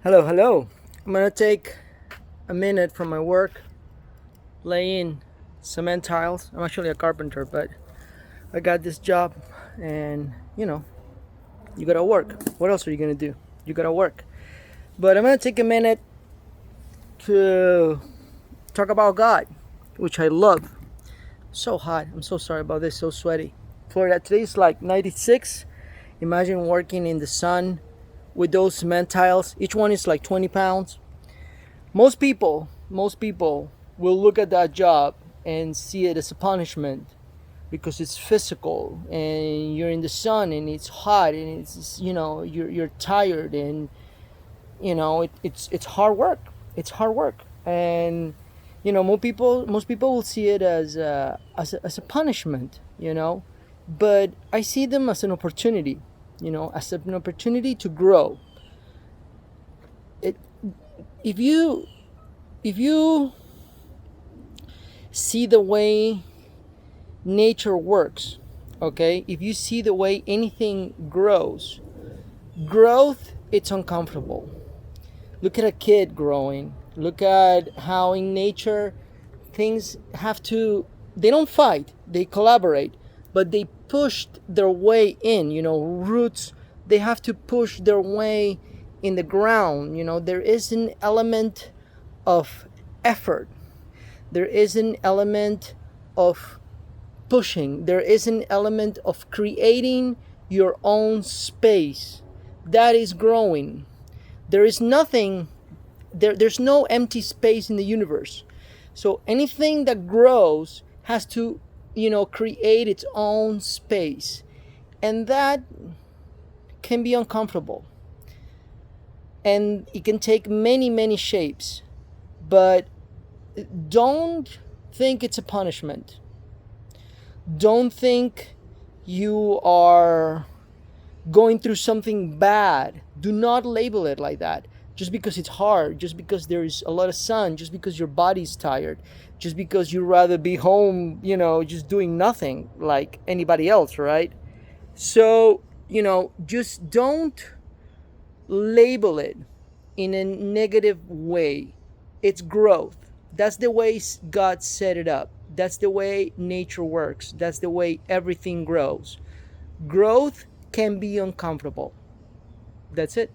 Hello, hello. I'm gonna take a minute from my work, laying cement tiles. I'm actually a carpenter, but I got this job, and you gotta work. What else are you gonna do? You gotta work. But I'm gonna take a minute to talk about God, which I love. So hot. I'm so sorry about this. So sweaty. Florida today is like 96. Imagine working in the sun with those cement tiles. Each one is like 20 pounds. Most people will look at that job and see it as a punishment because it's physical and you're in the sun and it's hot and it's you're tired and it's hard work. It's hard work. And most people will see it as a punishment, but I see them as an opportunity, as an opportunity to grow. It if you if you see the way nature works, okay, if you see the way anything grows, growth, it's uncomfortable. Look at a kid growing. Look at how in nature things they don't fight, they collaborate, but they pushed their way in, roots, they have to push their way in the ground. There is an element of effort, there is an element of pushing, there is an element of creating your own space. That is growing. There is nothing there's no empty space in the universe. So anything that grows has to, create its own space. And that can be uncomfortable. And it can take many, many shapes. But don't think it's a punishment. Don't think you are going through something bad. Do not label it like that. Just because it's hard, just because there is a lot of sun, just because your body's tired, just because you'd rather be home, just doing nothing like anybody else, right? So, just don't label it in a negative way. It's growth. That's the way God set it up. That's the way nature works. That's the way everything grows. Growth can be uncomfortable. That's it.